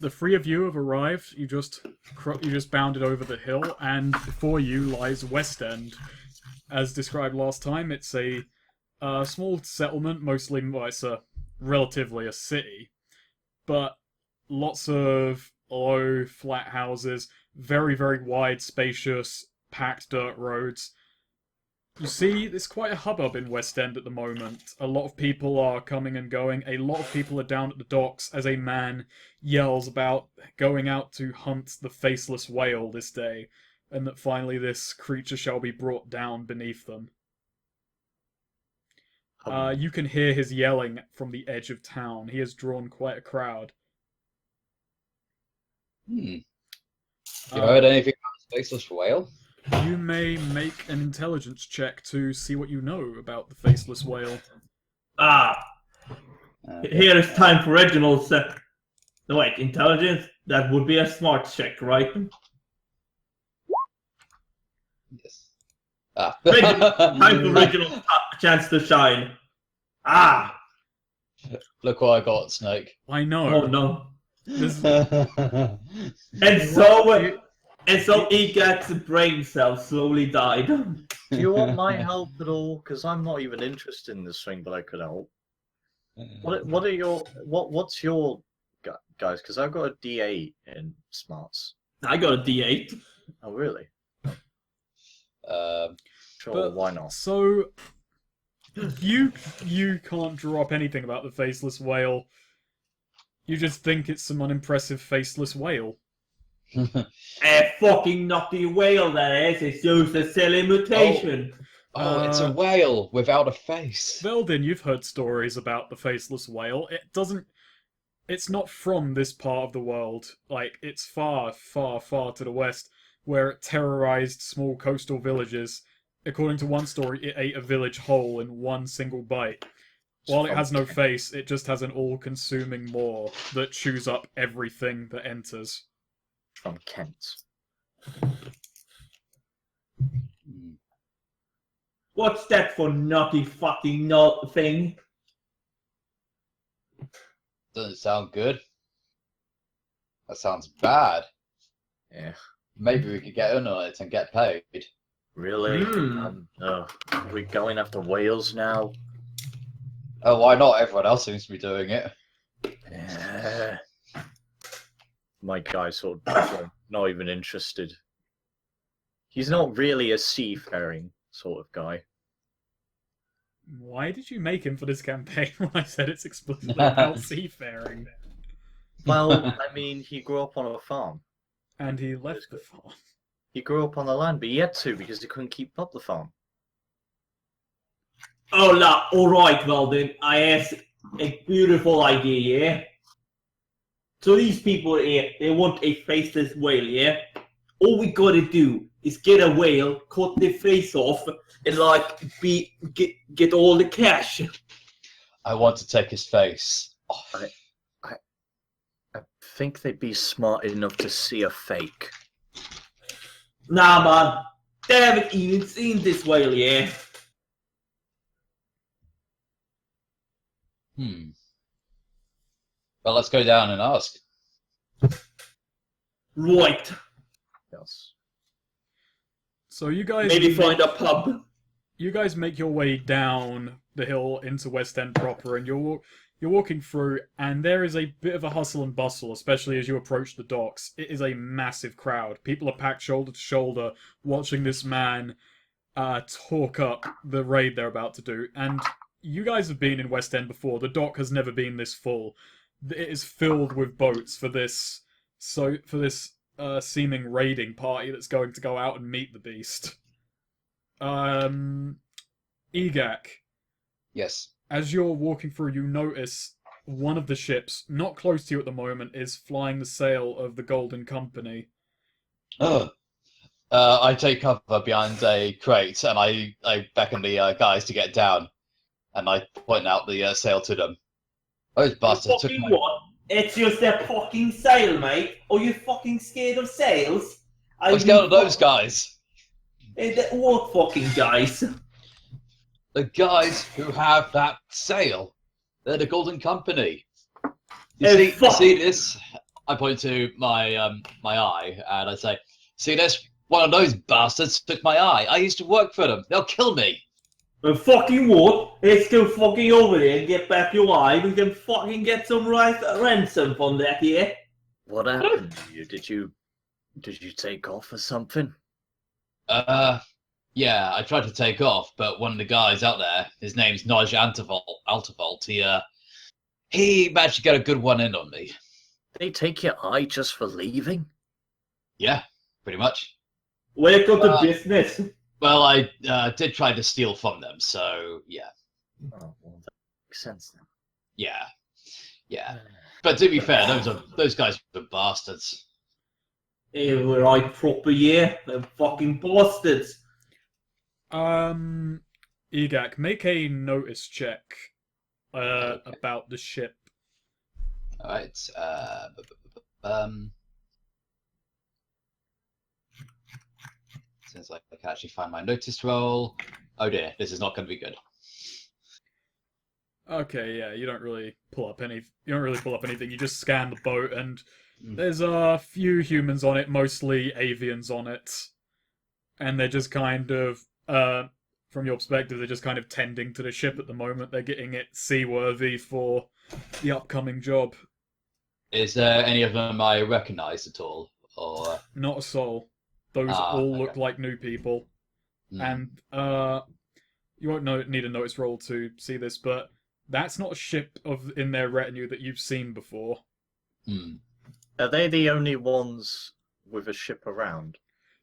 the three of you have arrived. You just bounded over the hill, and before you lies Westend. As described last time, it's a small settlement, mostly, well, it's relatively a city, but lots of low, flat houses, very, very wide, spacious, packed dirt roads. You see, there's quite a hubbub in Westend at the moment. A lot of people are coming and going. A lot of people are down at the docks as a man yells about going out to hunt the faceless whale this day, and that finally this creature shall be brought down beneath them. You can hear his yelling from the edge of town. He has drawn quite a crowd. You heard anything about the faceless whale? You may make an intelligence check to see what you know about the faceless whale. Here is time for Reginald's. No, wait, intelligence? That would be a smart check, right? Yes. Time for Reginald's chance to shine. Look what I got, Snake. I know. Oh no. And And so Egat's brain cells slowly died. Do you want my help at all? Because I'm not even interested in this thing, but I could help. What's your guys? Because I've got a D8 in smarts. I got a D8. Oh really? Sure, But- why not? So you can't draw up anything about the faceless whale. You just think it's some unimpressive faceless whale. A fucking naughty whale that is. It's just a silly mutation. It's a whale without a face. Veldin, you've heard stories about the faceless whale. It's not from this part of the world. Like, it's far, far, far to the west, where it terrorized small coastal villages. According to one story, it ate a village whole in one single bite. While it has no face, it just has an all-consuming maw that chews up everything that enters. From Kent. What's that for naughty fucking thing? Doesn't sound good. That sounds bad. Yeah. Maybe we could get in on it and get paid. Really? Are we going after whales now? Oh, why not? Everyone else seems to be doing it. Yeah. My guy's sort of not even interested. He's not really a seafaring sort of guy. Why did you make him for this campaign when I said it's explicitly about seafaring? Well, I mean, he grew up on a farm. And he left the farm. He grew up on the land, but he had to because he couldn't keep up the farm. Alright, well then, I have a beautiful idea, yeah? So these people here, they want a faceless whale, yeah? All we gotta do is get a whale, cut their face off, and get all the cash. I want to take his face off. I think they'd be smart enough to see a fake. Nah, man, they haven't even seen this whale yet. Well, let's go down and ask. Right. Yes. So you guys Maybe find a pub. You guys make your way down the hill into Westend proper, and you're walking through, and there is a bit of a hustle and bustle, especially as you approach the docks. It is a massive crowd. People are packed shoulder to shoulder, watching this man talk up the raid they're about to do. And you guys have been in Westend before. The dock has never been this full. It is filled with boats for this seeming raiding party that's going to go out and meet the beast. Egak. Yes. As you're walking through, you notice one of the ships, not close to you at the moment, is flying the sail of the Golden Company. I take cover behind a crate and I beckon the guys to get down, and I point out the sail to them. Those bastards took Fucking my... what? It's just a fucking sail, mate. Are you fucking scared of sails? I'm scared of those guys. What fucking guys? The guys who have that sail. They're the Golden Company. You Hey, see this? I point to my eye and I say, "See this? One of those bastards took my eye. I used to work for them. They'll kill me." And fucking what? Let's go fucking over there and get back your eye. We can fucking get some ransom from that here. What happened to you? Did you take off or something? Yeah, I tried to take off, but one of the guys out there, his name's Naj Altavolt, he managed to get a good one in on me. They take your eye just for leaving? Yeah, pretty much. Welcome to business. Well, I did try to steal from them, so yeah. Oh, well, that makes sense then. Yeah. But to be fair, those guys were bastards. They were like proper, yeah. They're fucking bastards. Egak, make a notice check about the ship. All right. Seems like I can actually find my notice roll. Oh dear, this is not going to be good. Okay, yeah, you don't really pull up anything. You just scan the boat, and there's a few humans on it, mostly avians on it, and they're just kind of, from your perspective, they're just kind of tending to the ship at the moment. They're getting it seaworthy for the upcoming job. Is there any of them I recognise at all, or Not a soul. Those all look like new people, and you won't need a notice roll to see this, but that's not a ship in their retinue that you've seen before. Are they the only ones with a ship around?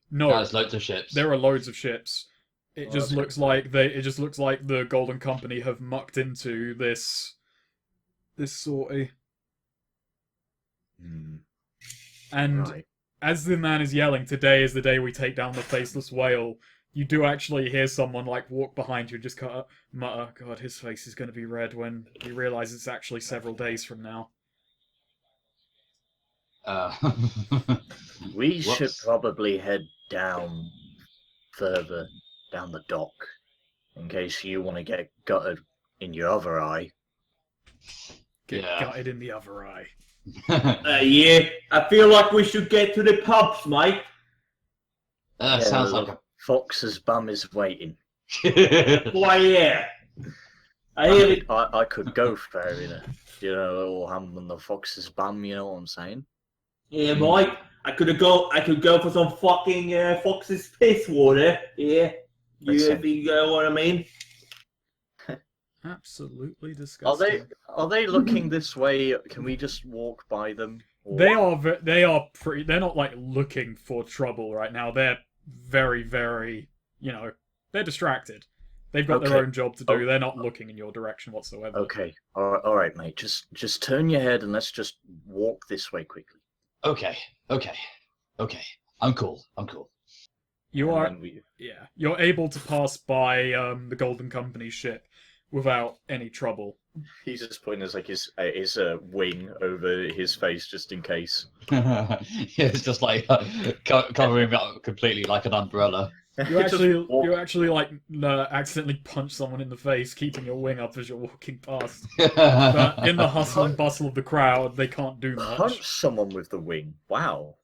No, there's loads of ships. there are loads of ships. It just looks like the Golden Company have mucked into this sortie. And Right. as the man is yelling, "Today is the day we take down the faceless whale," you do actually hear someone like walk behind you and just mutter, "God, his face is going to be red when he realizes it's actually several days from now." We should Whoops. probably head down further down the dock in case you want to get gutted in your other eye. Get Yeah. gutted in the other eye. Yeah, I feel like we should get to the pubs, mate. Sounds like Fox's bum is waiting. a. Why, yeah. I hear it. I could go for it, you know, a little ham on the fox's bum. You know what I'm saying? Yeah, mate. I could go for some fucking Fox's piss water. Yeah. Listen. You know what I mean? Absolutely disgusting. Are they looking this way? Can we just walk by them? Or- They are pretty. They're not like looking for trouble right now. They're very, very. They're distracted. They've got their Okay. own job to do. They're not looking in your direction whatsoever. Okay, all right, mate. Just turn your head and let's just walk this way quickly. Okay. I'm cool. You And are. then we- Yeah, you're able to pass by the Golden Company ship without any trouble. He's just putting his wing over his face just in case. It's just like covering up completely like an umbrella. You Just actually, walk- you actually like accidentally punch someone in the face, keeping your wing up as you're walking past. But But in the hustle and bustle of the crowd, they can't do punch much. someone with the wing. Wow.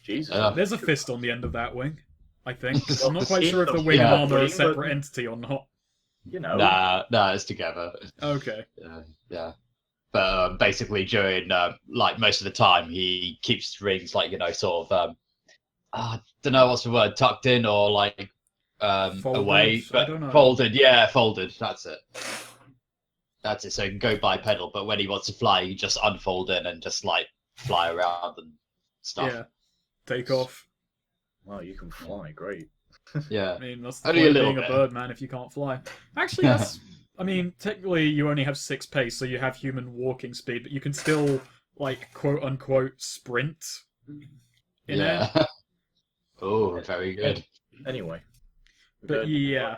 Jesus. There's a fist on the end of that wing, I think. I'm not quite In sure if the the wing yeah. and arm are a wing, separate but- entity or not. You know. Nah, it's together. Okay. Yeah. But basically, during like most of the time, he keeps rings like sort of I don't know what's the word, tucked in or like Folded? away, I but don't know. folded. Yeah, folded. That's it. So he can go bipedal, but when he wants to fly, he just unfold it and just like fly around and stuff. Yeah. Take off. Wow, you can fly. Great. Yeah. I mean, that's the Only a point of little being a bit. bird man if you can't fly. Actually, that's... I mean, technically you only have 6 pace, so you have human walking speed, but you can still, like, quote-unquote, sprint in air. Yeah. Oh, very good. Anyway. But yeah.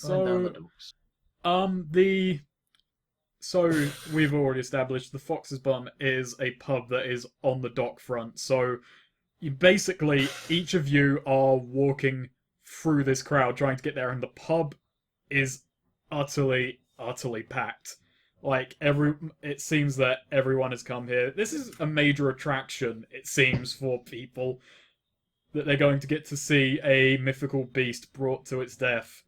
Going down the So, docks. So we've already established the Fox's Bum is a pub that is on the dock front. So you basically, each of you are walking through this crowd trying to get there, and the pub is utterly packed. Like it seems that everyone has come here. This is a major attraction, it seems, for people that they're going to get to see a mythical beast brought to its death.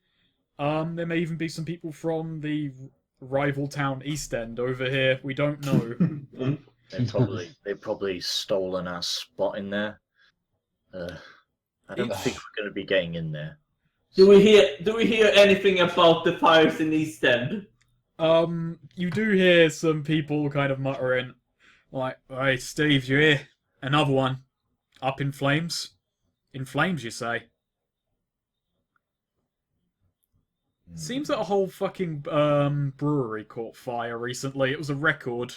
There may even be some people from the rival town Eastend over here. We don't know. They've probably stolen our spot in there. I don't think we're going to be getting in there. Do we hear anything about the fires in East End? You do hear some people kind of muttering, like, "Hey, Steve, you hear? Another one. Up in flames? In flames, you say?" Seems that a whole fucking brewery caught fire recently. It was a record.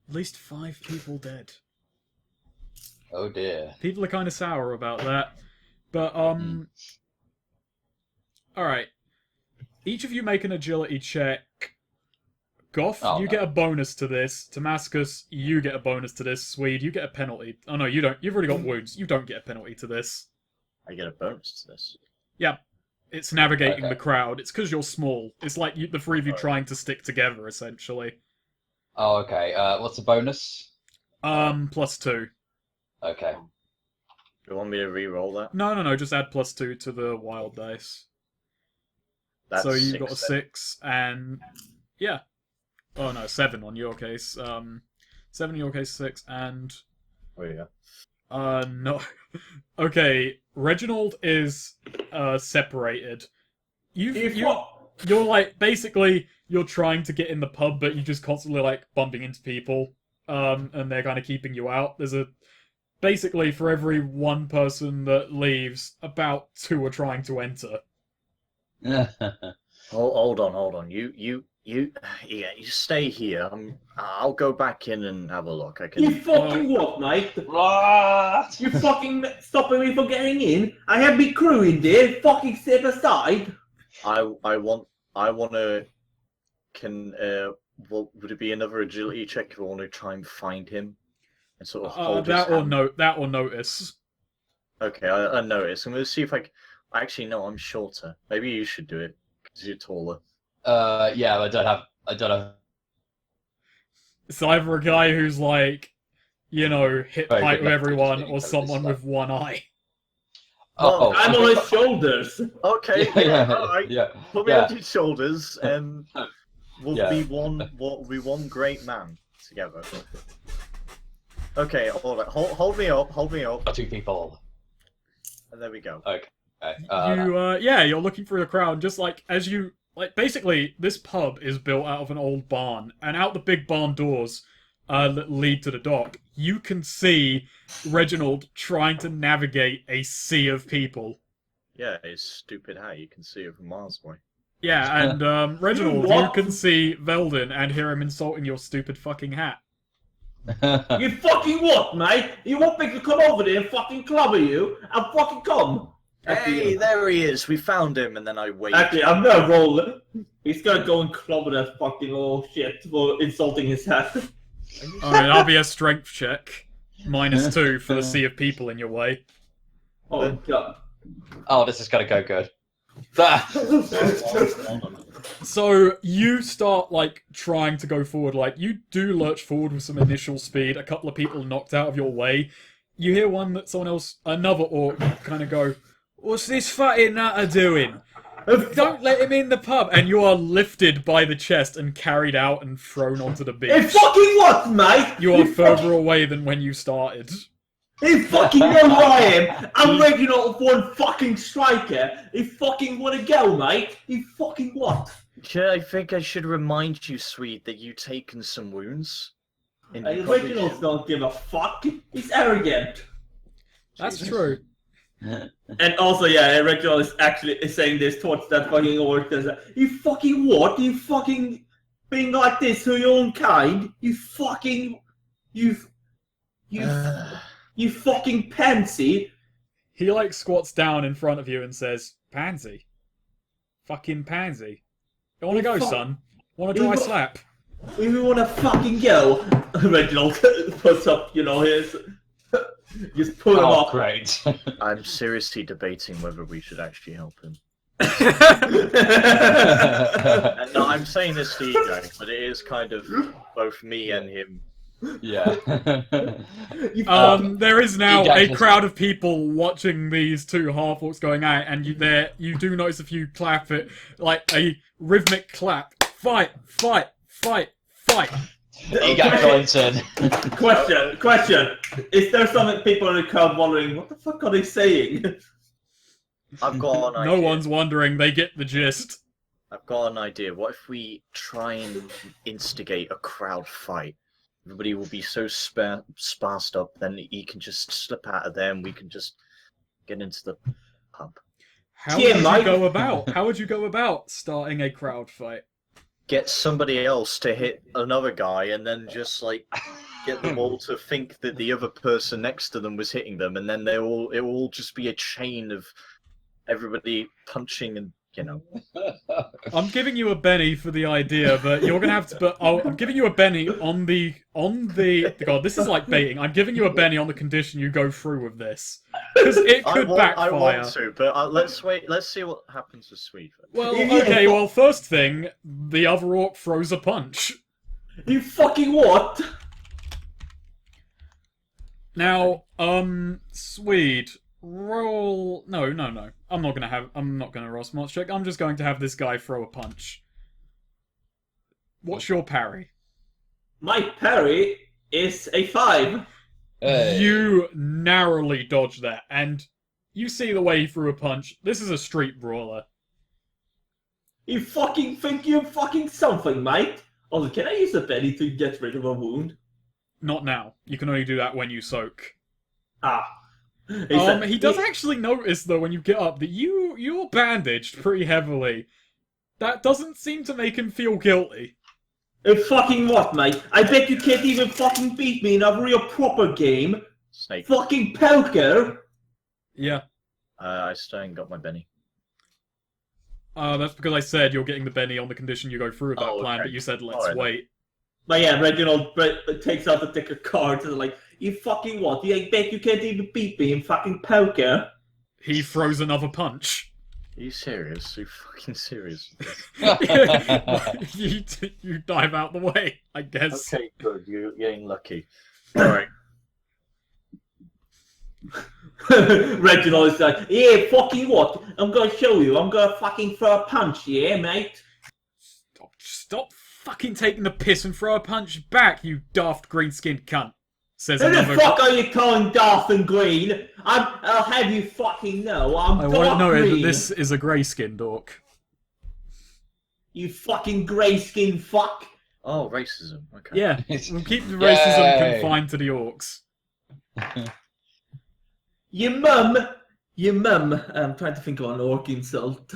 At least 5 people dead. Oh dear. People are kind of sour about that. But, alright. Each of you make an agility check. Goth, you get a bonus to this. Damascus, you get a bonus to this. Swede, you get a penalty. Oh no, you don't. You've already got wounds. You don't get a penalty to this. I get a bonus to this. Yeah. It's navigating the crowd. It's because you're small. It's like the 3 of you trying to stick together, essentially. Oh, okay. What's the bonus? +2. Okay. Do you want me to re-roll that? No. Just add +2 to the wild dice. That's So you've got a 6 6, and yeah. Oh no, 7 on your case. 7 in your case, 6, and Oh yeah. no. Okay, Reginald is separated. You're like basically you're trying to get in the pub, but you're just constantly like bumping into people, and they're kind of keeping you out. There's basically for every 1 person that leaves, about 2 are trying to enter. Hold on. You stay here. I'll go back in and have a look. I can. You fucking what, mate? What? You fucking stopping me from getting in? I have my crew in there. Fucking step aside. I want to. Would it be another agility check if I want to try and find him and sort of hold his hand? That or notice. Okay, I notice. I'm going to see if I. Actually, no, I'm shorter. Maybe you should do it because you're taller. Yeah, I don't have. It's either a guy who's like, hit Very height good with everyone, left-handed or someone stuff. with 1 eye. Oh, I'm on his shoulders. Okay, yeah, all right. yeah. Put me Yeah. on your shoulders, and we'll Yeah. be one great man together. Okay, all right. Hold me up. 2 people. And there we go. Okay. You're looking through the crowd, just like as you basically this pub is built out of an old barn, and out the big barn doors that lead to the dock, you can see Reginald trying to navigate a sea of people. Yeah, his stupid hat. You can see it from miles away. Yeah, and Reginald, you What? can see Veldin and hear him insulting your stupid fucking hat. You fucking what, mate? You want me to come over there and fucking clobber you? I'll fucking come. Hey, there he is. We found him, and then I waved. Actually, I'm gonna roll it. He's gonna go and clobber that fucking little shit for insulting his hat. Alright, that'll be a strength check. -2 for the sea of people in your way. Oh god. Oh, this is gonna go good. Hold on. So you start trying to go forward, you do lurch forward with some initial speed, a couple of people knocked out of your way. You hear another orc kind of go, "What's this fucking nutter doing? Don't let him in the pub!" And you are lifted by the chest and carried out and thrown onto the beach. Hey, fucking what, mate? You are further away than when you started. He fucking know who I am. I'm Reginald one fucking striker. He fucking wanna go, mate. He fucking what? I think I should remind you, Swede, that you've taken some wounds. And you probably Reginald should- don't give a fuck. He's arrogant. That's true. And also, yeah, Reginald is actually saying this towards that fucking orc. You fucking what? You fucking being like this to your own kind? You fucking... You fucking pansy. He squats down in front of you and says, "Pansy. Fucking pansy. You wanna go, son? Want a dry slap?" If you wanna fucking go, Reginald puts up, his... Just put him Oh, up. great. I'm seriously debating whether we should actually help him. And no, I'm saying this to you guys, but it is kind of both me and him. Yeah. There is now You a guys- crowd of people watching these two half-orcs going at it, and you do notice if you clap it, like a rhythmic clap. Fight, fight, fight, fight. You got joints in. Question. Is there some people in the crowd wondering, what the fuck are they saying? I've got an idea. No one's wondering, they get the gist. I've got an idea. What if we try and instigate a crowd fight? Everybody will be so sparsed up, then he can just slip out of there and we can just get into the pub. How Yeah, would you Mike. go about? How would you go about starting a crowd fight? Get somebody else to hit another guy and then just like get them all to think that the other person next to them was hitting them, and then it will all just be a chain of everybody punching and I'm giving you a Benny for the idea, but you're gonna have to. But I'm giving you a Benny on the. God, this is like baiting. I'm giving you a Benny on the condition you go through with this, because it could backfire. I want to, but let's wait. Let's see what happens with Swede. Well, okay. Well, first thing, the other orc throws a punch. You fucking what? Now, Swede, roll. No. I'm not gonna roll a smarts check. I'm just going to have this guy throw a punch. What's your parry? My parry is a 5. Hey. You narrowly dodge that, and you see the way he threw a punch. This is a street brawler. You fucking think you're fucking something, mate? Also, can I use a penny to get rid of a wound? Not now. You can only do that when you soak. Ah. He does actually notice, though, when you get up, that you're bandaged pretty heavily. That doesn't seem to make him feel guilty. Fucking what, mate? I bet you can't even fucking beat me in a real proper game. Snake. Fucking poker. Yeah. I still ain't got my Benny. That's because I said you're getting the Benny on the condition you go through with that Oh, plan, okay. but you said let's Alright, wait. But yeah, Reginald takes out the deck of cards and like, you fucking what? I bet you can't even beat me in fucking poker. He throws another punch. Are you serious? Are you fucking serious? you dive out the way, I guess. Okay, good. You're getting lucky. Alright. Reginald is like, yeah, fucking what? I'm gonna show you. I'm gonna fucking throw a punch, yeah, mate? Stop fucking taking the piss and throw a punch back, you daft green-skinned cunt. Says Who the another. fuck are you calling Darth and Green? I'll have you fucking know. I I'm want to dark know green. that this is a grey-skinned orc. You fucking grey-skinned fuck. Oh, racism. Okay. Yeah, we'll keep the racism Yay. confined to the orcs. Your mum. I'm trying to think of an orc insult.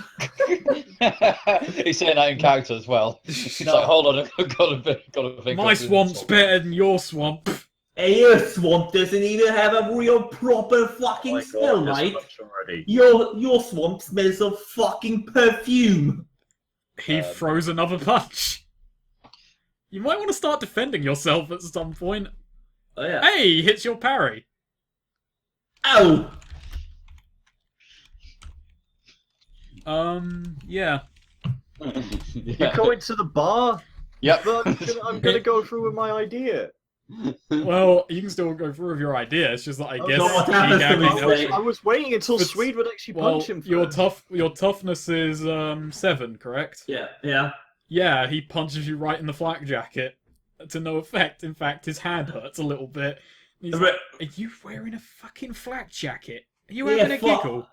He's saying that in character as well. He's like, hold on, I've got to think. My of this. swamp's better than your swamp. Hey, your swamp doesn't even have a real proper Oh fucking my smell, God, this mate. much already. Your swamp smells of fucking perfume. He throws another punch. You might want to start defending yourself at some point. Oh yeah. Hey, he hits your parry. Ow! Yeah. You're Yeah. going to the bar? Yep. But I'm gonna go through with my idea. Well, you can still go through with your idea. It's just that I guess so what happens to gagging me, helps say- you. I was waiting until But- Swede would actually Well, punch him first. your toughness is 7, correct? Yeah. Yeah, he punches you right in the flak jacket to no effect. In fact, his hand hurts a little bit. He's like, are you wearing a fucking flak jacket? Are you Yeah, having a fuck. giggle?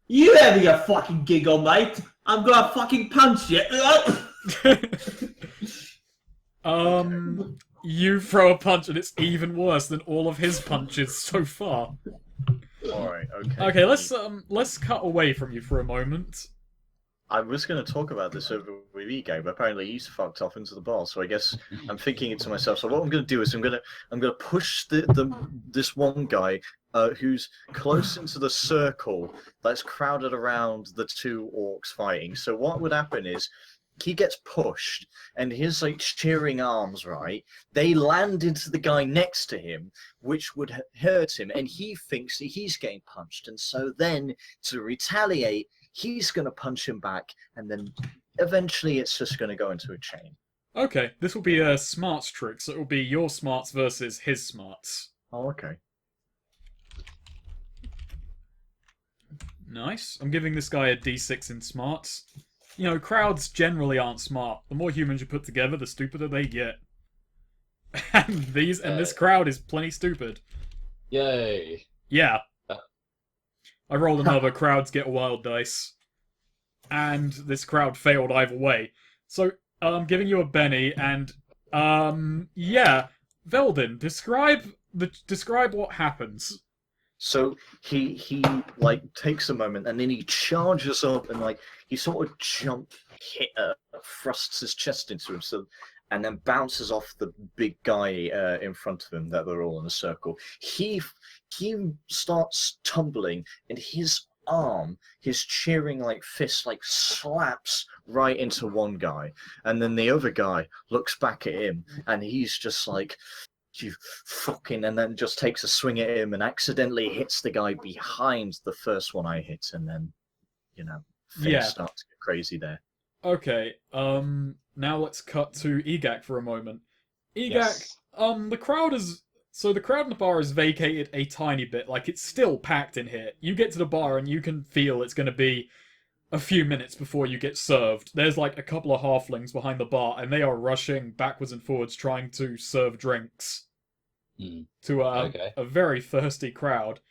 You having a fucking giggle, mate? I'm gonna fucking punch you. You throw a punch and it's even worse than all of his punches so far. Alright, okay. Okay, let's cut away from you for a moment. I was going to talk about this over with Ego, but apparently he's fucked off into the bar. So I guess I'm thinking it to myself. So what I'm going to do is I'm going to push this one guy who's close into the circle that's crowded around the two orcs fighting. So what would happen is he gets pushed, and his like cheering arms, right? They land into the guy next to him, which would hurt him, and he thinks that he's getting punched, and so then to retaliate, he's going to punch him back, and then eventually it's just going to go into a chain. Okay, this will be a smarts trick, so it will be your smarts versus his smarts. Oh, okay. Nice. I'm giving this guy a D6 in smarts. You know, crowds generally aren't smart. The more humans you put together, the stupider they get. And this crowd is plenty stupid. Yay. Yeah. I rolled another crowds get wild dice. And this crowd failed either way. So, I'm giving you a Benny, and, yeah. Veldin, describe what happens. So he like takes a moment, and then he charges up, and like he sort of thrusts his chest into him, so, and then bounces off the big guy in front of him that they're all in a circle. He starts tumbling, and his arm, his cheering like fist, like slaps right into one guy, and then the other guy looks back at him, and he's just like, you fucking, and then just takes a swing at him and accidentally hits the guy behind the first one I hit, and then, you know, things start to get crazy there. Okay, now let's cut to Egak for a moment. Egak, Yes. the crowd in the bar is vacated a tiny bit, like it's still packed in here. You get to the bar and you can feel it's gonna be a few minutes before you get served. There's like a couple of halflings behind the bar, and they are rushing backwards and forwards trying to serve drinks to a very thirsty crowd.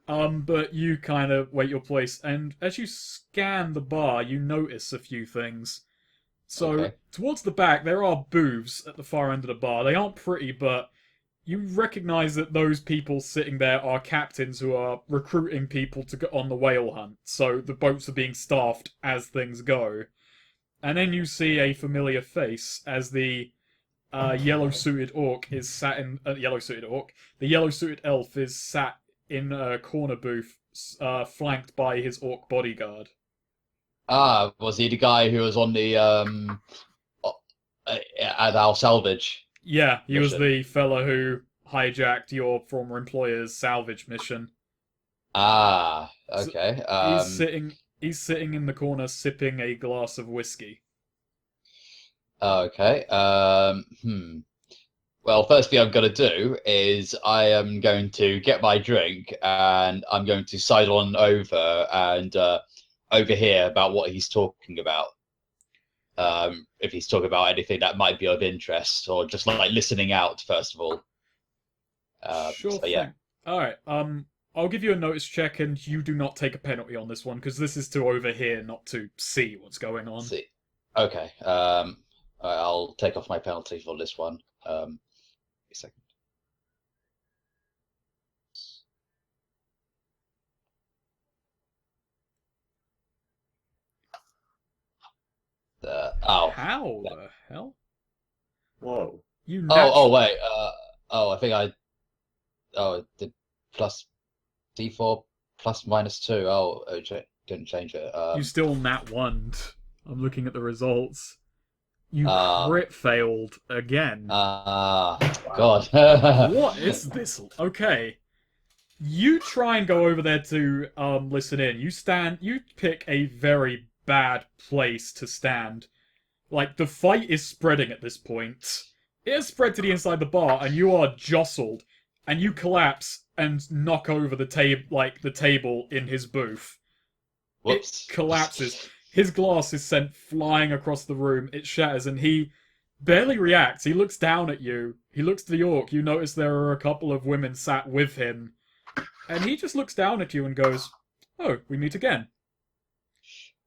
But you kind of wait your place, and as you scan the bar, you notice a few things. So, towards the back, there are booths at the far end of the bar. They aren't pretty, but you recognize that those people sitting there are captains who are recruiting people to go on the whale hunt. So the boats are being staffed as things go. And then you see a familiar face as the yellow-suited orc is sat in... the yellow-suited elf is sat in a corner booth, flanked by his orc bodyguard. Ah, was he the guy who was on the at our salvage? Yeah, he was mission? the fella who hijacked your former employer's salvage mission. Ah, okay. He's sitting in the corner sipping a glass of whiskey. Okay. Well, first thing I'm going to do is I am going to get my drink, and I'm going to side on over and overhear about what he's talking about. If he's talking about anything that might be of interest, or just like listening out first of all. Sure so, thing. yeah. All right. I'll give you a notice check, and you do not take a penalty on this one because this is to overhear, not to see what's going on. See. Okay. I'll take off my penalty for this one. A second. How the hell? Whoa. You Oh wait. I think I. Oh, it did plus D4 plus -2. Oh, didn't change it. You still nat 1'd. I'm looking at the results. You crit failed again. God. What is this? Okay. You try and go over there to listen in. You pick a very bad place to stand. Like, the fight is spreading at this point. It has spread to the inside the bar, and you are jostled, and you collapse and knock over the table in his booth. Whoops. It collapses. His glass is sent flying across the room. It shatters, and he barely reacts. He looks down at you. He looks to the orc. You notice there are a couple of women sat with him. And he just looks down at you and goes, "Oh, we meet again."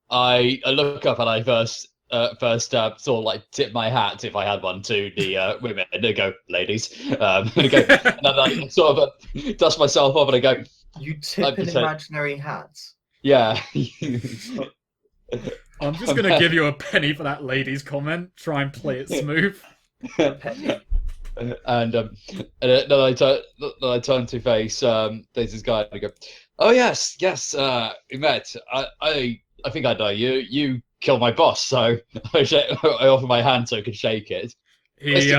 I look up and I first sort of like tip my hat, if I had one, to the women, and they go, "Ladies," and I go, and then I sort of dust myself off, and I go, You tip in imaginary hats? "Yeah." I'm just gonna give you a penny for that lady's comment. Try and play it smooth. Penny. And then I turn to face there's this guy, and I go, "Oh yes, we met. I think I know you. You killed my boss, so I offer my hand so I can shake it." He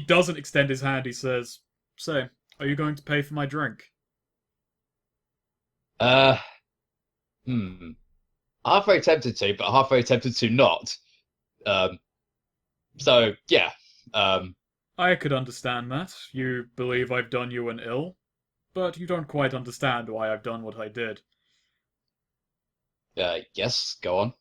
doesn't extend his hand. He says, "So, are you going to pay for my drink?" Uh, hmm. Half very tempted to, but half very tempted to not. Um, so yeah. Um, I could understand that. You believe I've done you an ill, but you don't quite understand why I've done what I did. yes, go on.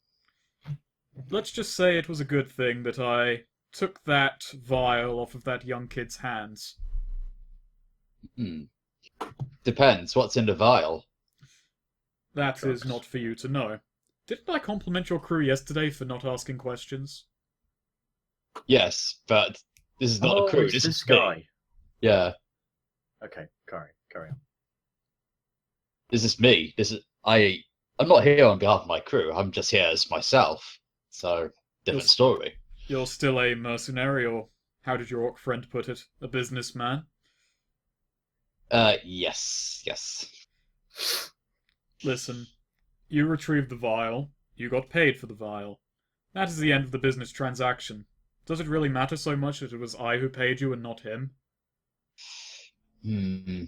Let's just say it was a good thing that I took that vial off of that young kid's hands. Hmm. Depends. What's in the vial? That is Drugs. not for you to know. Didn't I compliment your crew yesterday for not asking questions? Yes, but this is not a Oh, crew. it's This this is me. guy. Yeah, Okay, carry on. this is me. This is I. I'm not here on behalf of my crew. I'm just here as myself. So different You're, story. you're still a mercenary, or how did your orc friend put it? A businessman? Yes. Listen, you retrieved the vial, you got paid for the vial. That is the end of the business transaction. Does it really matter so much that it was I who paid you and not him? Hmm.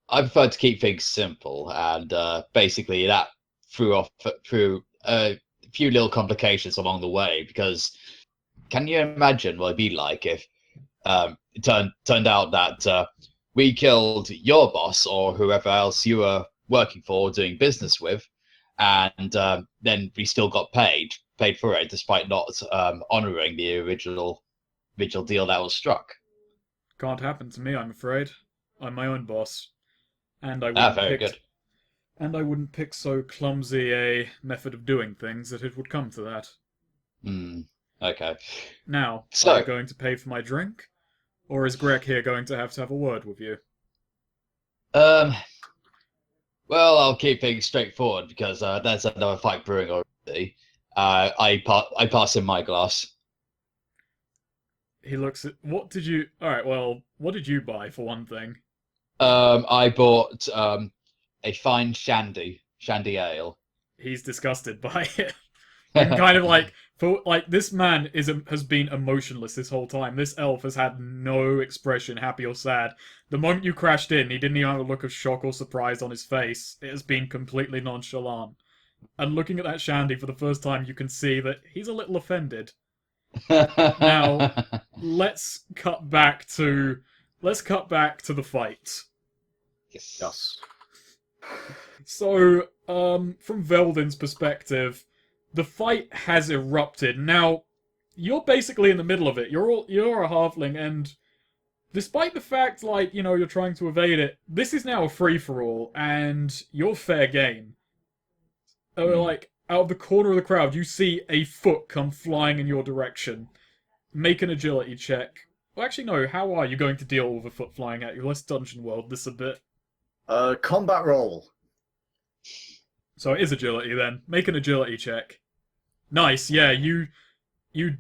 I prefer to keep things simple, and basically that threw a few little complications along the way. Because can you imagine what it'd be like if it turned out that we killed your boss or whoever else you were working for, or doing business with, and then we still got paid for it, despite not honoring the original deal that was struck. Can't happen to me, I'm afraid. I'm my own boss. And I Ah, wouldn't very pick good. so clumsy a method of doing things that it would come to that. Hmm. Okay. Now, are you So, going to pay for my drink? Or is Greg here going to have a word with you? um, well, I'll keep things straightforward because there's another fight brewing already. I pass him my glass. He looks at. What did you. Alright, well, what did you buy for one thing? I bought a fine shandy ale. He's disgusted by it. You can kind of like. For like this man has been emotionless this whole time. This elf has had no expression, happy or sad. The moment you crashed in, he didn't even have a look of shock or surprise on his face. It has been completely nonchalant. And looking at that shandy for the first time, you can see that he's a little offended. Now, let's cut back to the fight. Yes. Yes. So, from Veldin's perspective, the fight has erupted. Now, you're basically in the middle of it. You're a halfling, and despite the fact, like, you're trying to evade it, this is now a free for all, and you're fair game. Like, out of the corner of the crowd, you see a foot come flying in your direction. Make an agility check. Well, actually, no. How are you going to deal with a foot flying at you? Let's dungeon world this a bit. Combat roll. So it is agility then. Make an agility check. Nice. Yeah, you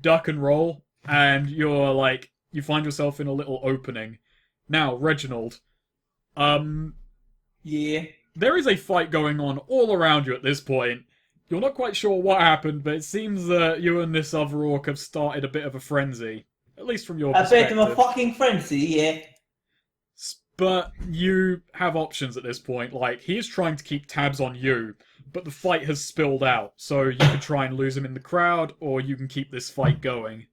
duck and roll, and you're like you find yourself in a little opening. Now, Reginald, um, Yeah. there is a fight going on all around you at this point. You're not quite sure what happened, but it seems that you and this other orc have started a bit of a frenzy. At least from your A bit perspective. of a fucking frenzy, yeah. But you have options at this point. Like, he is trying to keep tabs on you, but the fight has spilled out. So you can try and lose him in the crowd, or you can keep this fight going.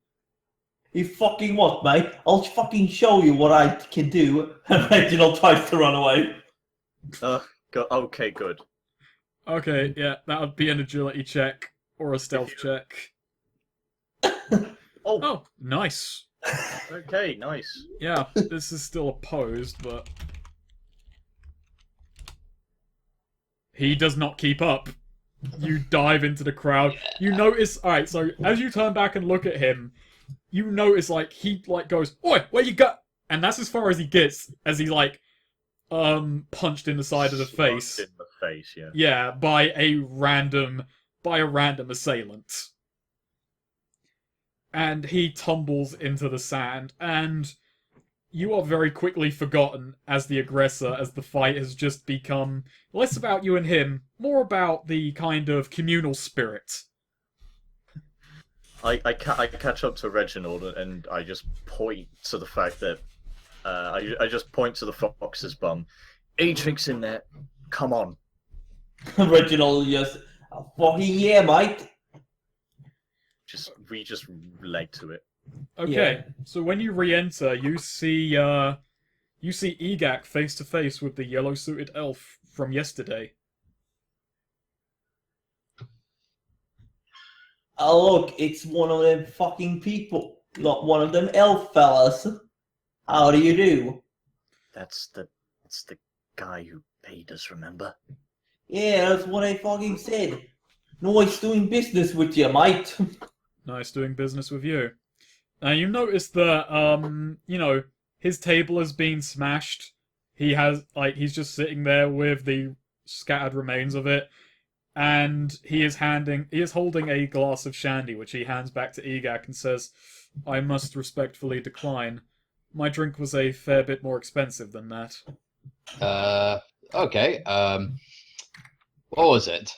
You fucking what, mate? I'll fucking show you what I can do. And Reginald tries to run away. Okay, good. Okay, yeah, that would be an agility check or a stealth check. Oh, nice. Okay, nice. Yeah, this is still opposed, but he does not keep up. You dive into the crowd. You notice, alright, so as you turn back and look at him, you notice, like, he, like, goes, "Oi, where you go?" And that's as far as he gets, as he, like, punched in the side of the face. In the face, yeah. Yeah, by a random assailant. And he tumbles into the sand, and you are very quickly forgotten as the aggressor, as the fight has just become less about you and him, more about the kind of communal spirit. I catch up to Reginald and I just point to the fact that I just point to the fox's bum. Any drinks in there? Come on. Original just, fucking yeah, mate. We just relate to it. Okay, Yeah. so when you re-enter, you see Egak face to face with the yellow-suited elf from yesterday. Oh look, it's one of them fucking people, not one of them elf fellas. How do you do? That's the guy who paid us. Remember? Yeah, that's what I fucking said. Nice doing business with you, mate. Nice doing business with you. Now you notice that his table has been smashed. He's just sitting there with the scattered remains of it, and he is holding a glass of shandy, which he hands back to Egak and says, "I must respectfully decline. My drink was a fair bit more expensive than that." Okay. What was it?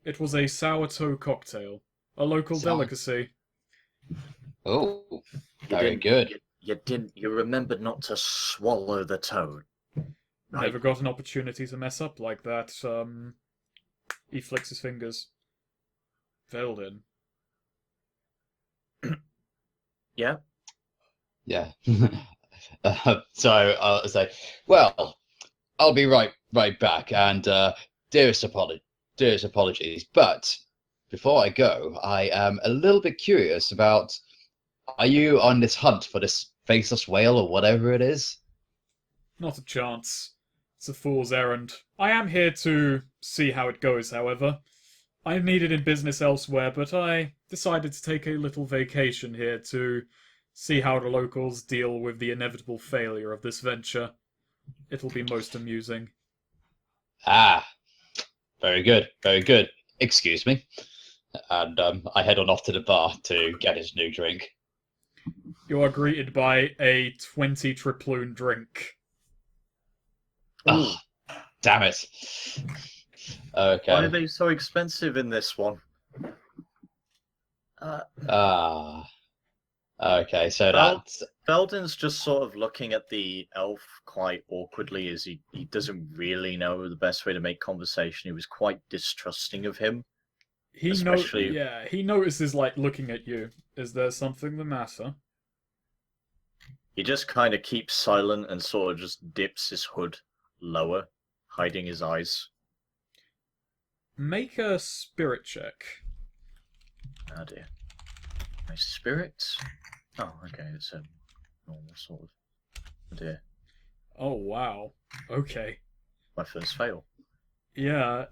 It was a sourdough cocktail, a local delicacy. Oh, very good. You remembered not to swallow the toad. Right. Never got an opportunity to mess up like that. He flicks his fingers. Velden. Yeah. Yeah. So I'll say, well, I'll be right back. And dearest apologies. But before I go, I am a little bit curious about. Are you on this hunt for this faceless whale or whatever it is? Not a chance. It's a fool's errand. I am here to see how it goes, however. I'm needed in business elsewhere, but I decided to take a little vacation here to see how the locals deal with the inevitable failure of this venture. It'll be most amusing. Ah, very good, very good. Excuse me. And I head on off to the bar to get his new drink. You are greeted by a 20 triploon drink. Oh, damn it. Okay. Why are they so expensive in this one? Okay, so Well, that's... Belden's just sort of looking at the elf quite awkwardly as he doesn't really know the best way to make conversation. He was quite distrusting of him. He notices, looking at you. Is there something the matter? He just kind of keeps silent and sort of just dips his hood lower, hiding his eyes. Make a spirit check. Oh dear. My spirits? Oh, okay, it's a normal sort of. Oh dear. Oh, wow. Okay. My first fail. Yeah,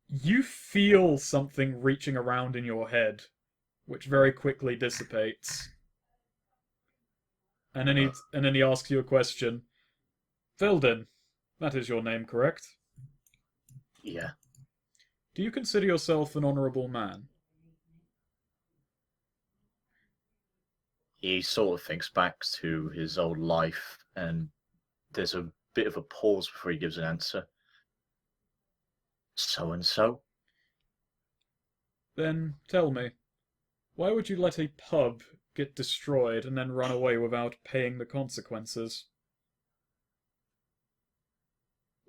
you feel something reaching around in your head, which very quickly dissipates. And then he asks you a question. Velden, that is your name, correct? Yeah. Do you consider yourself an honourable man? He sort of thinks back to his old life, and there's a bit of a pause before he gives an answer. So and so? Then tell me, why would you let a pub get destroyed and then run away without paying the consequences?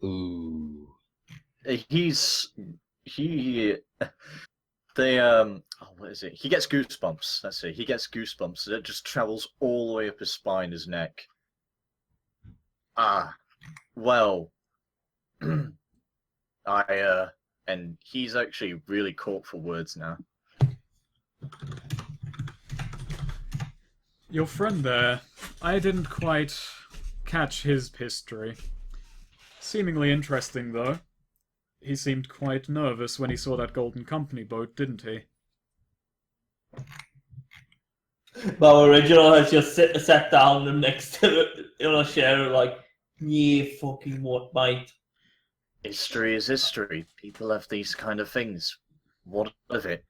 Ooh. What is it? He gets goosebumps. That's it. He gets goosebumps. It just travels all the way up his spine, his neck. Well, and he's actually really caught for words now. Your friend there, I didn't quite catch his history. Seemingly interesting, though. He seemed quite nervous when he saw that Golden Company boat, didn't he? But original has just sat down next to it in a chair, like, yeah, fucking what, mate? History is history. People have these kind of things. What of it?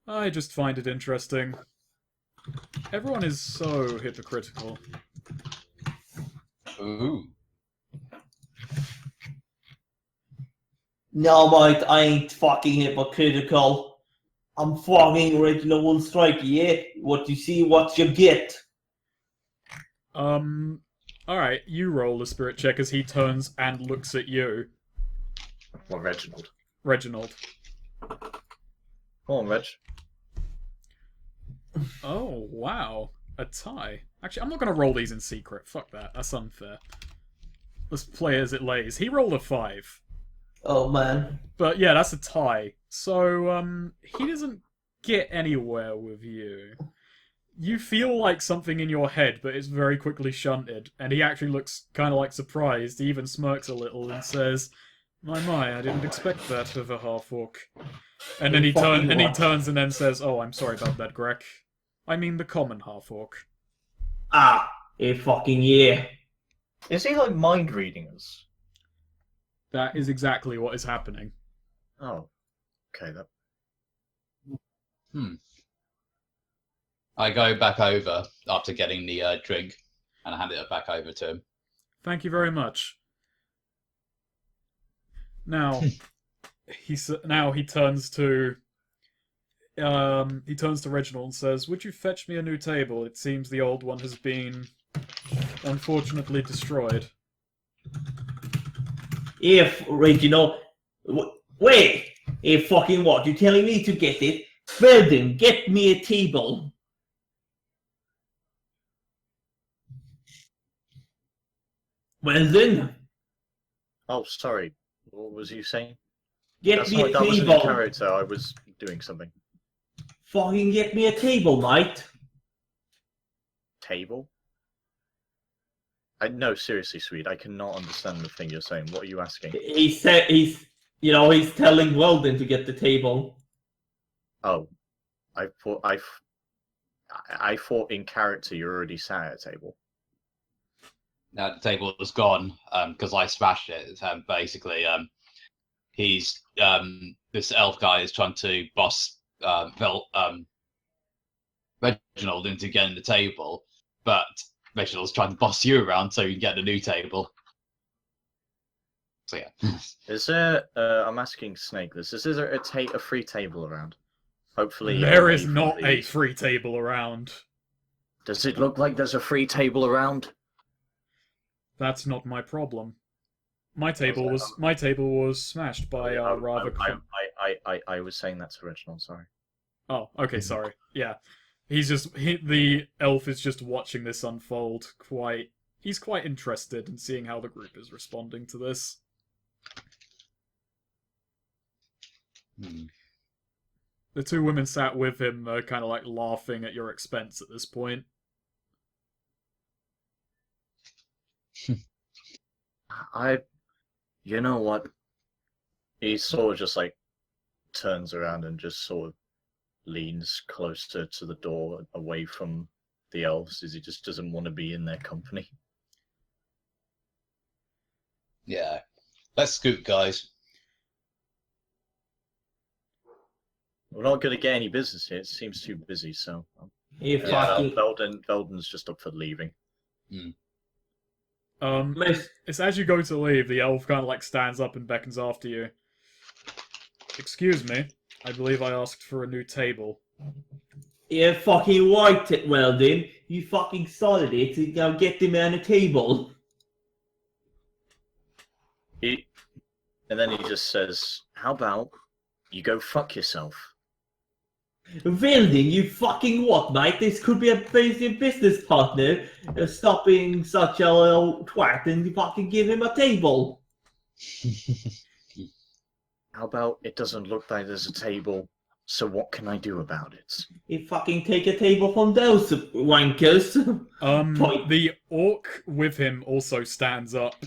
I just find it interesting. Everyone is so hypocritical. Ooh. No, mate, I ain't fucking hypocritical. I'm fucking original one strike, yeah? What you see, what you get. Alright, you roll the spirit check as he turns and looks at you. Well, Reginald. Reginald. Come on, Reg. Oh, wow. A tie. Actually, I'm not going to roll these in secret. Fuck that. That's unfair. Let's play as it lays. He rolled a 5. Oh man. But yeah, that's a tie. So, he doesn't get anywhere with you. You feel like something in your head, but it's very quickly shunted, and he actually looks kind of like surprised. He even smirks a little and says, my, I didn't expect that of a half-orc. And then he turns and then says, oh, I'm sorry about that, Greg. I mean the common half-orc. Ah, a fucking yeah. Is he like mind reading us? That is exactly what is happening. Oh, okay. That. I go back over after getting the drink, and I hand it back over to him. Thank you very much. Now, he turns to Reginald and says, "Would you fetch me a new table? It seems the old one has been unfortunately destroyed." If Reginald, wait, if fucking what? You telling me to get it? Well then, get me a table. Well then, Oh, sorry. What was you saying? get me a That wasn't in table. character. I was doing something. Fucking get me a table, mate. Table? No, seriously, sweet. I cannot understand the thing you're saying. What are you asking? He said he's telling Weldon to get the table. Oh, I thought in character you already sat at a table. Now the table was gone because I smashed it. Basically, he's this elf guy is trying to boss Reginald into getting the table, but Reginald's trying to boss you around so you can get a new table. So yeah. Is there? I'm asking Snake this. Is there a free table around? Hopefully, There away is from not a these. free table around. Does it look like there's a free table around? That's not my problem. My table was smashed by rather. I was saying that to Reginald. Sorry. Oh, okay, sorry. Yeah, the elf is just watching this unfold. He's quite interested in seeing how the group is responding to this. The two women sat with him, kind of like laughing at your expense at this point. You know what? He sort of just like turns around and just sort of leans closer to the door, away from the elves, as he just doesn't want to be in their company. Yeah. Let's scoot, guys. We're not going to get any business here. It seems too busy, so. If Yeah, fucking Velden's just up for leaving. It's as you go to leave, the elf kind of like stands up and beckons after you. Excuse me, I believe I asked for a new table. Yeah, fucking right, Weldon. You fucking started it to go get the man a table. And then he just says, "How about you go fuck yourself?" Weldon, you fucking what, mate? This could be a basic business partner. Stop being such a little twat and fucking give him a table. How about it doesn't look like there's a table, so what can I do about it? You fucking take a table from those wankers. Point. The orc with him also stands up,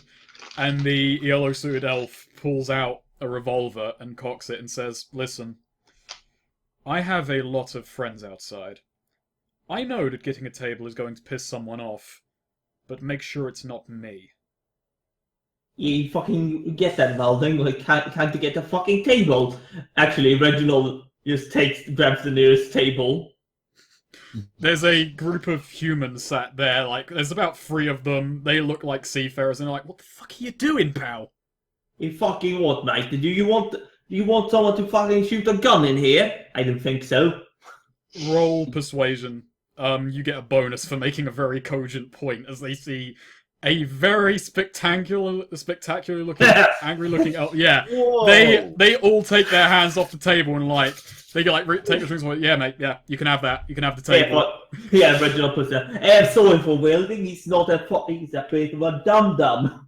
and the yellow-suited elf pulls out a revolver and cocks it and says, "Listen, I have a lot of friends outside. I know that getting a table is going to piss someone off, but make sure it's not me." You fucking get that, Weldon. Like, can't you get a fucking table? Actually, Reginald just grabs the nearest table. There's a group of humans sat there, like, there's about 3 of them. They look like seafarers, and they're like, "What the fuck are you doing, pal?" You fucking what, mate? Do you want someone to fucking shoot a gun in here? I don't think so. Roll persuasion. You get a bonus for making a very cogent point as they see a very spectacular looking, angry looking elf. Yeah, Whoa. they all take their hands off the table and like they like take the drinks. Like, yeah, mate, yeah, you can have that. You can have the Yeah, table. but Reginald puts that. I'm sorry for welding. He's not a he's a bit of a dum-dum.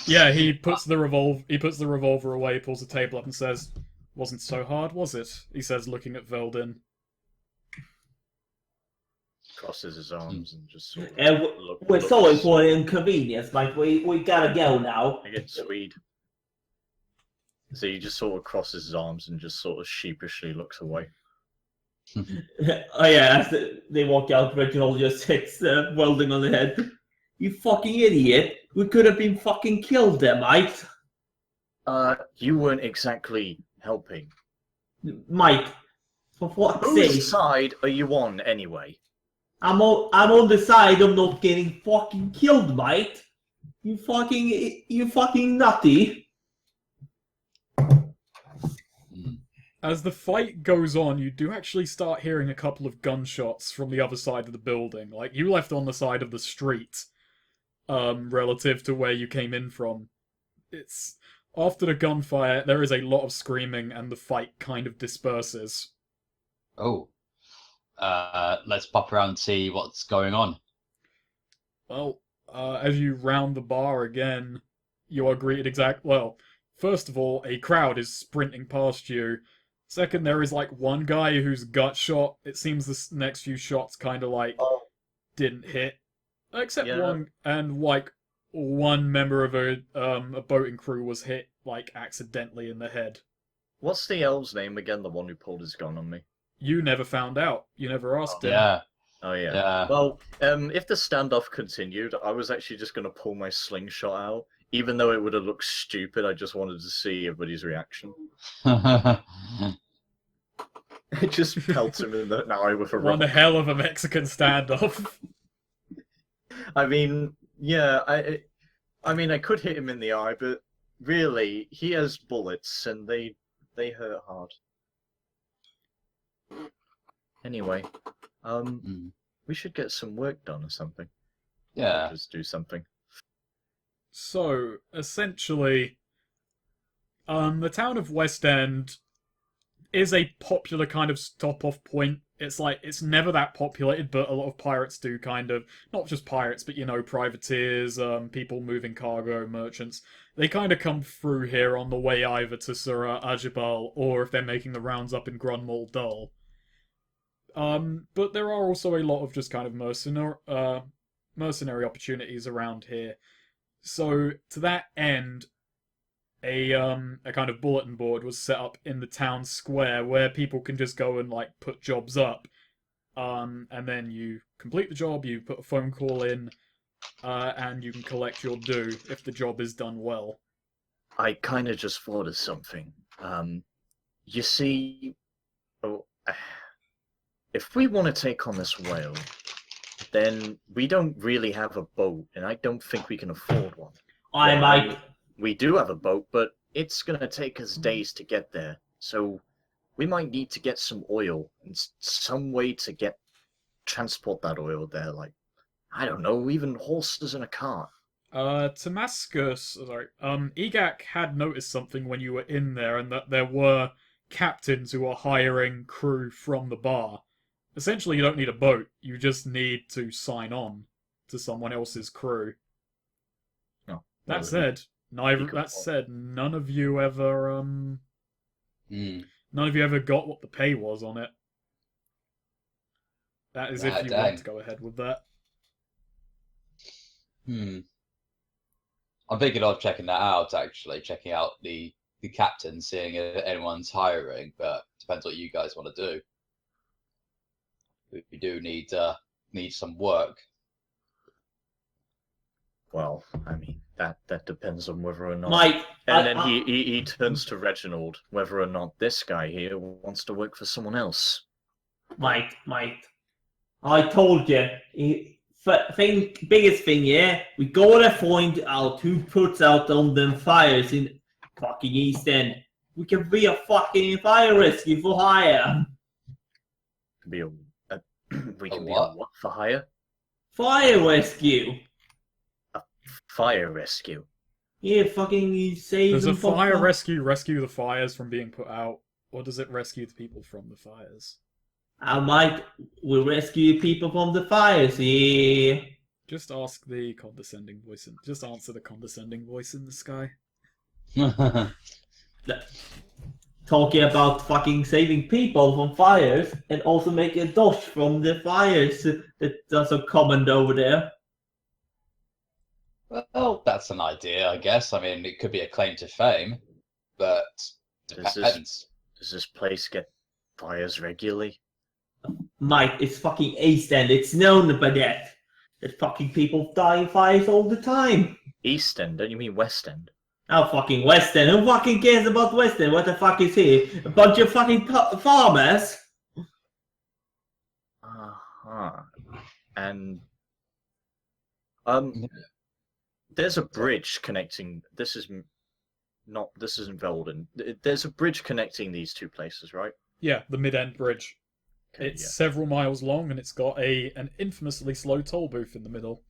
Yeah, he puts the revolver away, pulls the table up, and says, "Wasn't so hard, was it?" He says, looking at Veldin. Crosses his arms and just sort of We're sorry for the inconvenience, mate. We gotta go now. I get Swede. So he just sort of crosses his arms and just sort of sheepishly looks away. Oh yeah, as they walk out, Reginald just hits Welding on the head. You fucking idiot! We could have been fucking killed there, mate. You weren't exactly helping. Mate, for fuck's Whose sake, side are you on anyway? I'm on the side of not getting fucking killed, mate. You fucking nutty. As the fight goes on, you do actually start hearing a couple of gunshots from the other side of the building. Like, you left on the side of the street, relative to where you came in from. It's... After the gunfire, there is a lot of screaming, and the fight kind of disperses. Oh. Let's pop around and see what's going on. Well, as you round the bar again, you are greeted well, first of all, a crowd is sprinting past you. Second, there is like one guy who's gut shot. It seems the next few shots kind of like didn't hit, except one, and like one member of a boating crew was hit like accidentally in the head. What's the elf's name again? The one who pulled his gun on me. You never found out. You never asked him. Yeah. Oh yeah. Yeah. Well, if the standoff continued, I was actually just going to pull my slingshot out, even though it would have looked stupid. I just wanted to see everybody's reaction. It just pelts him in the eye with a rock. One hell of a Mexican standoff. I mean, yeah, I mean, I could hit him in the eye, but really, he has bullets, and they hurt hard. Anyway, we should get some work done or something. Yeah. Just do something. So, essentially, the town of Westend is a popular kind of stop-off point. It's like, it's never that populated, but a lot of pirates do kind of, not just pirates, but, you know, privateers, people moving cargo, merchants. They kind of come through here on the way either to Surah Ajibal, or if they're making the rounds up in Grunmol Dull. But there are also a lot of just kind of mercenary opportunities around here. So, to that end, a kind of bulletin board was set up in the town square where people can just go and like put jobs up, and then you complete the job, you put a phone call in, and you can collect your due if the job is done well. I kind of just thought of something. You see, if we want to take on this whale, then we don't really have a boat, and I don't think we can afford one. I might. We do have a boat, but it's going to take us days to get there. So we might need to get some oil and some way to transport that oil there. Like, I don't know, even horses in a cart. Egak had noticed something when you were in there, and that there were captains who are hiring crew from the bar. Essentially, you don't need a boat. You just need to sign on to someone else's crew. Oh, That said, none of you ever none of you ever got what the pay was on it. That is if you want to go ahead with that. I'm thinking of checking that out, actually. Checking out the captain, seeing if anyone's hiring, but depends what you guys want to do. We do need some work. Well, I mean, that depends on whether or not... Mike, then he turns to Reginald, whether or not this guy here wants to work for someone else. Mike, I told you. Biggest thing, yeah? We gotta find out who puts out on them fires in fucking East End. We can be a fucking fire rescue for hire. We can be a what for hire? Fire rescue. Fire rescue. Yeah, fucking save Does a them from fire rescue the fires from being put out, or does it rescue the people from the fires? I might will rescue people from the fires. Yeah. Just ask the condescending voice and just answer the condescending voice in the sky. Talking about fucking saving people from fires and also make a dodge from the fires that's so common over there. Well, that's an idea, I guess. I mean, it could be a claim to fame, but depends. Does this place get fires regularly? Mike, it's fucking Westend. It's known by that. That fucking people die in fires all the time. East End? Don't you mean West End? Oh, fucking Westend. Who fucking cares about Westend? What the fuck is he? A bunch of fucking farmers? Uh-huh. And there's a bridge connecting. This isn't Velden. There's a bridge connecting these two places, right? Yeah, the mid-end bridge. Okay, It's several miles long and it's got an infamously slow toll booth in the middle.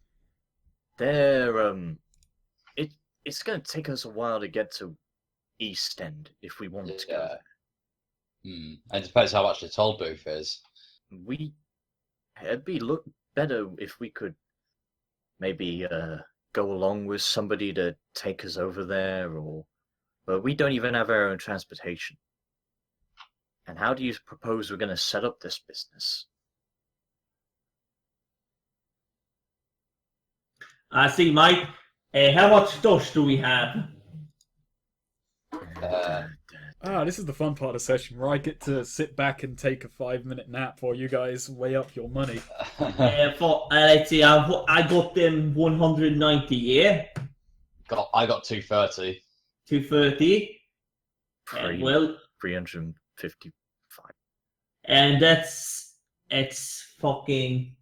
It's going to take us a while to get to East End if we want to go there. And it depends how much the toll booth is. It'd look better if we could maybe go along with somebody to take us over there, but we don't even have our own transportation. And how do you propose we're going to set up this business? I see, Mike. How much dosh do we have? This is the fun part of the session where I get to sit back and take a 5-minute nap while you guys weigh up your money. Let's see, I got them 190, yeah? I got 230. 230. Well, 355. And it's fucking.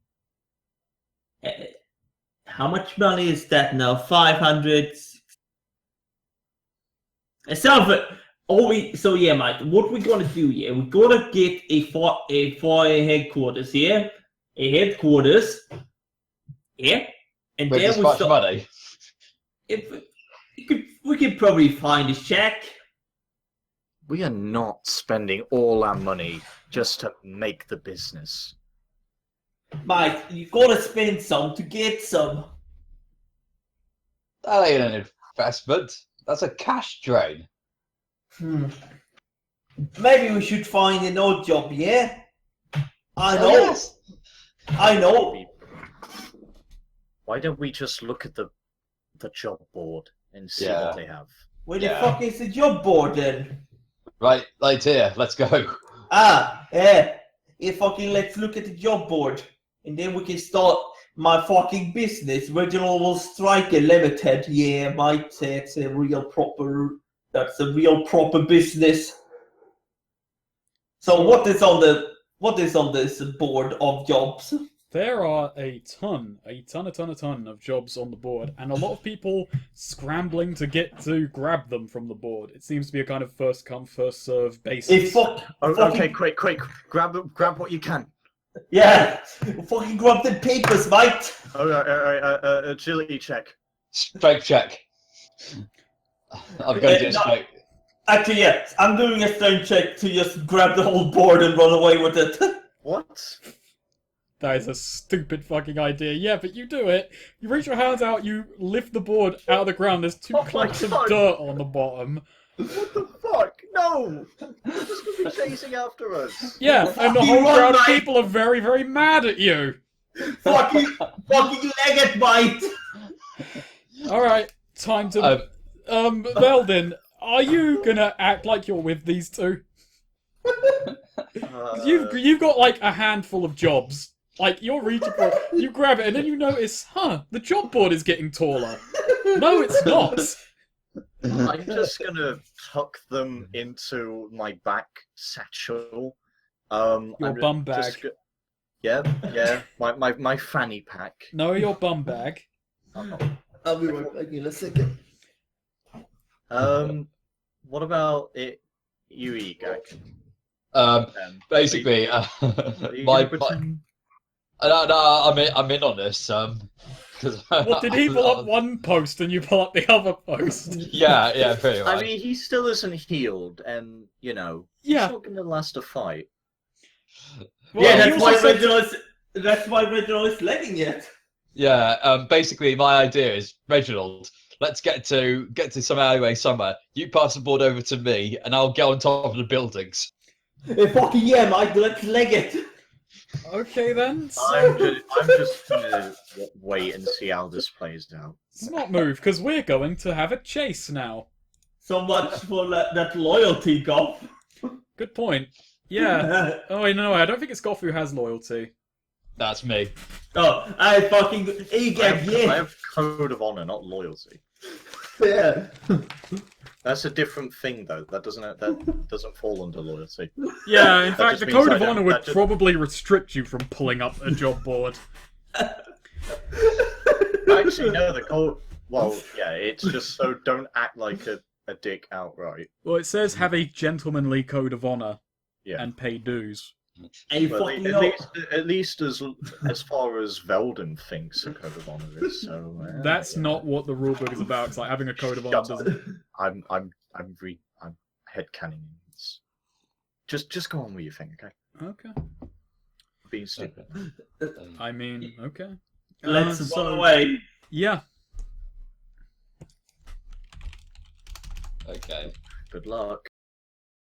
How much money is that now? 500. So yeah, Mike. What we're gonna do here? We're gonna get a fire headquarters here, a headquarters. Yeah, and With then this much money. We could probably find a check. We are not spending all our money just to make the business. Mike, you gotta spend some to get some. That ain't an investment. That's a cash drain. Maybe we should find an odd job, yeah? I know. Yes. I know. Why don't we just look at the job board and see what they have? Where the fuck is the job board then? Right here. Let's go. Yeah. Fucking let's look at the job board. And then we can start my fucking business. Regional Striker Limited. Yeah, might say it's a real proper business. So what is on this board of jobs? There are a ton of jobs on the board, and a lot of people scrambling to get to grab them from the board. It seems to be a kind of first come, first serve basis. Okay, quick, grab what you can. Yeah, fucking grab the papers, mate. All right, agility check. Strength check. I'm going to do a strength. Actually, yeah, I'm doing a strength check to just grab the whole board and run away with it. What? That is a stupid fucking idea. Yeah, but you do it. You reach your hands out, you lift the board out of the ground. There's two clumps of dirt on the bottom. What the fuck? No! They're just going to be chasing after us. Yeah, and the whole crowd of people are very, very mad at you. fucking leg it, mate. Alright, time to... Veldin, are you gonna act like you're with these two? You've got like a handful of jobs. Like, you're reaching for it, you grab it, and then you notice, the job board is getting taller. No, it's not. I'm just gonna tuck them into my back satchel. Your bum bag. Yeah. My fanny pack. No, your bum bag. I'll be right back in a second. What about it, you, Egak? Basically, I'm in on this. Because What, did he pull up one post and you pull up the other post? Yeah, pretty much. I mean, he still isn't healed, and you know, Yeah. he's not going to last a fight. Well, Yeah, he that's also why said- Reginald. That's why Reginald is lagging it. Yeah, basically my idea is, Reginald, let's get to some alleyway somewhere. You pass the board over to me, and I'll get on top of the buildings. Fucking yeah, Mike. Let's leg it. Okay then. I'm just going to wait and see how this plays out. Smart move, because we're going to have a chase now. So much for that loyalty, Goff. Good point. Yeah. Oh, wait, no, I don't think it's Goff who has loyalty. That's me. Oh, I fucking I have code of honor, not loyalty. Yeah. That's a different thing, though. That doesn't fall under loyalty. Yeah, in fact, just the means Code I of don't- Honor would that just- probably restrict you from pulling up a job board. Actually, no. The code. Well, yeah. It's just so don't act like a dick outright. Well, it says have a gentlemanly Code of Honor Yeah. and pay dues. Hey, Well, fucking at least as far as Velden thinks a code of honor is. So That's yeah. not what the rulebook is about. It's like having a Code of Honor Shut up. doesn't... I'm headcanon. Just go on with your thing, okay? Okay. Being stupid. I mean, okay. Let's so- run away. Yeah. Okay. Good luck.